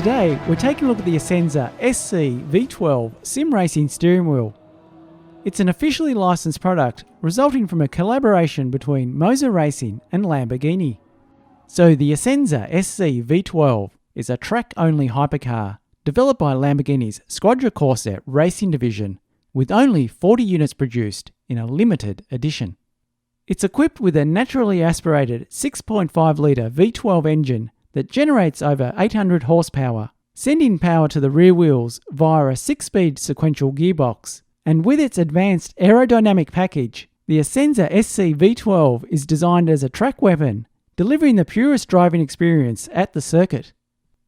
Today, we're taking a look at the Essenza SCV12 Sim Racing Steering Wheel. It's an officially licensed product resulting from a collaboration between Moza Racing and Lamborghini. So the Essenza SCV12 is a track-only hypercar developed by Lamborghini's Squadra Corsa racing division with only 40 units produced in a limited edition. It's equipped with a naturally aspirated 6.5-litre V12 engine that generates over 800 horsepower, sending power to the rear wheels via a 6-speed sequential gearbox. And with its advanced aerodynamic package, the Essenza SCV12 is designed as a track weapon, delivering the purest driving experience at the circuit.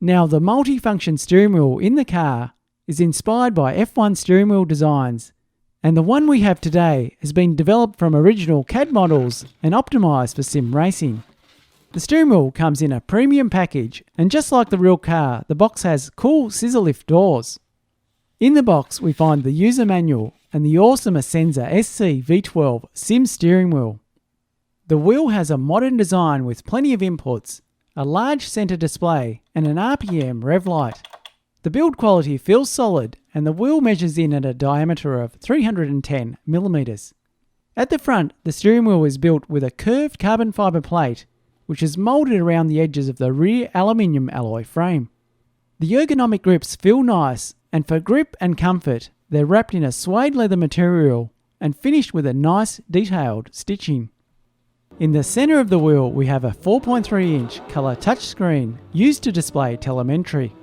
Now, the multi-function steering wheel in the car is inspired by F1 steering wheel designs, and the one we have today has been developed from original CAD models and optimised for sim racing. The steering wheel comes in a premium package, and just like the real car, the box has cool scissor lift doors. In the box we find the user manual and the awesome Essenza SCV12 Sim steering wheel. The wheel has a modern design with plenty of inputs, a large centre display and an RPM rev light. The build quality feels solid and the wheel measures in at a diameter of 310mm. At the front, the steering wheel is built with a curved carbon fibre plate which is moulded around the edges of the rear aluminium alloy frame. The ergonomic grips feel nice, and for grip and comfort, they're wrapped in a suede leather material and finished with a nice detailed stitching. In the centre of the wheel we have a 4.3-inch colour touchscreen used to display telemetry,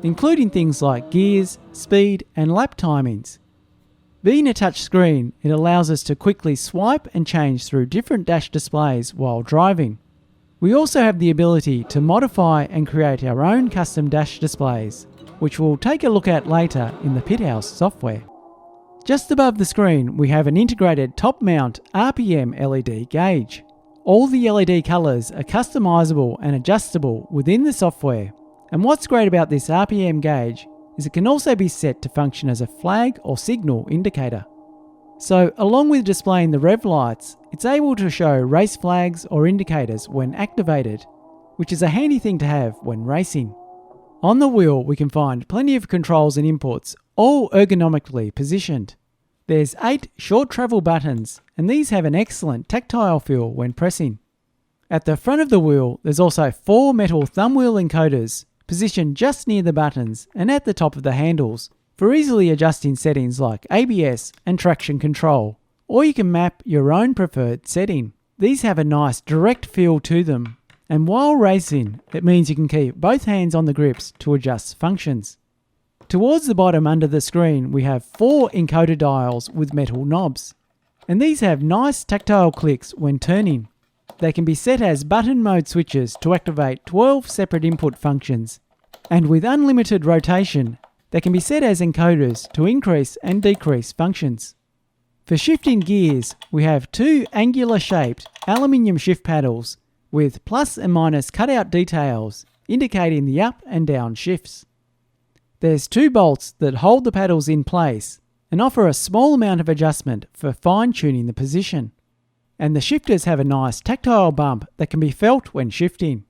including things like gears, speed and lap timings. Being a touchscreen, it allows us to quickly swipe and change through different dash displays while driving. We also have the ability to modify and create our own custom dash displays, which we'll take a look at later in the Pithouse software. Just above the screen we have an integrated top-mount RPM LED gauge. All the LED colours are customisable and adjustable within the software, and what's great about this RPM gauge is it can also be set to function as a flag or signal indicator. So along with displaying the rev lights, it's able to show race flags or indicators when activated, which is a handy thing to have when racing. On the wheel we can find plenty of controls and inputs, all ergonomically positioned. There's 8 short travel buttons, and these have an excellent tactile feel when pressing. At the front of the wheel there's also 4 metal thumb wheel encoders positioned just near the buttons and at the top of the handles for easily adjusting settings like ABS and traction control, or you can map your own preferred setting. These have a nice direct feel to them, and while racing it means you can keep both hands on the grips to adjust functions. Towards the bottom under the screen we have 4 encoder dials with metal knobs, and these have nice tactile clicks when turning. They can be set as button mode switches to activate 12 separate input functions, and with unlimited rotation they can be set as encoders to increase and decrease functions. For shifting gears we have 2 angular shaped aluminium shift paddles with plus and minus cutout details indicating the up and down shifts. There's 2 bolts that hold the paddles in place and offer a small amount of adjustment for fine-tuning the position. And the shifters have a nice tactile bump that can be felt when shifting.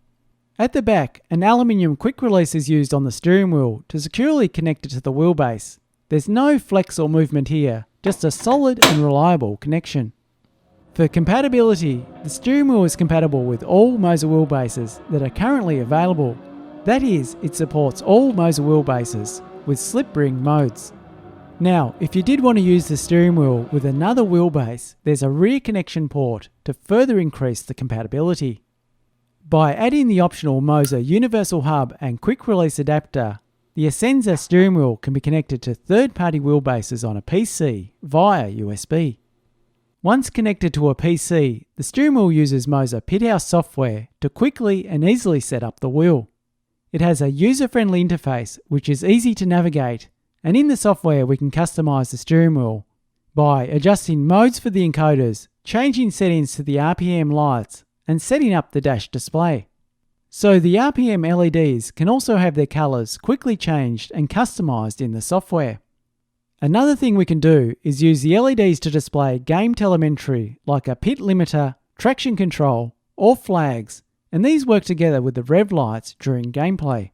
At the back, an aluminium quick release is used on the steering wheel to securely connect it to the wheelbase. There's no flex or movement here, just a solid and reliable connection. For compatibility, the steering wheel is compatible with all Moza wheelbases that are currently available. That is, it supports all Moza wheelbases with slip ring modes. Now, if you did want to use the steering wheel with another wheelbase, there's a rear connection port to further increase the compatibility. By adding the optional Moza Universal Hub and Quick Release Adapter, the Essenza steering wheel can be connected to third-party wheelbases on a PC via USB. Once connected to a PC, the steering wheel uses Moza Pithouse software to quickly and easily set up the wheel. It has a user-friendly interface which is easy to navigate, and in the software we can customise the steering wheel by adjusting modes for the encoders, changing settings to the RPM lights, and setting up the dash display. So the RPM LEDs can also have their colours quickly changed and customised in the software. Another thing we can do is use the LEDs to display game telemetry like a pit limiter, traction control, or flags, and these work together with the rev lights during gameplay.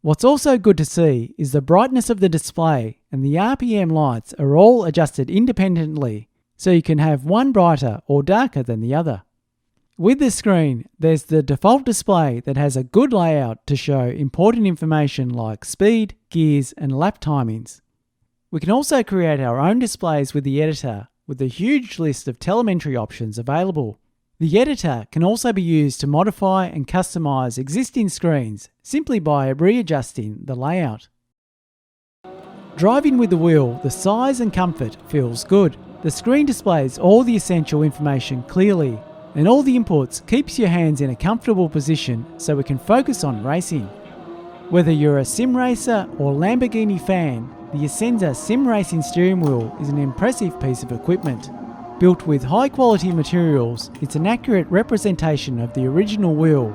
What's also good to see is the brightness of the display and the RPM lights are all adjusted independently, so you can have one brighter or darker than the other. With the screen, there's the default display that has a good layout to show important information like speed, gears, and lap timings. We can also create our own displays with the editor, with a huge list of telemetry options available. The editor can also be used to modify and customize existing screens simply by readjusting the layout. Driving with the wheel, the size and comfort feels good. The screen displays all the essential information clearly, and all the inputs keeps your hands in a comfortable position so we can focus on racing. Whether you're a sim racer or Lamborghini fan, the Essenza Sim Racing steering wheel is an impressive piece of equipment. Built with high quality materials, it's an accurate representation of the original wheel,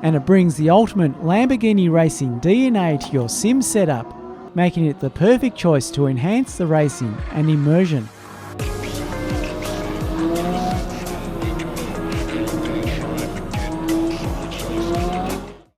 and it brings the ultimate Lamborghini racing DNA to your sim setup, making it the perfect choice to enhance the racing and immersion.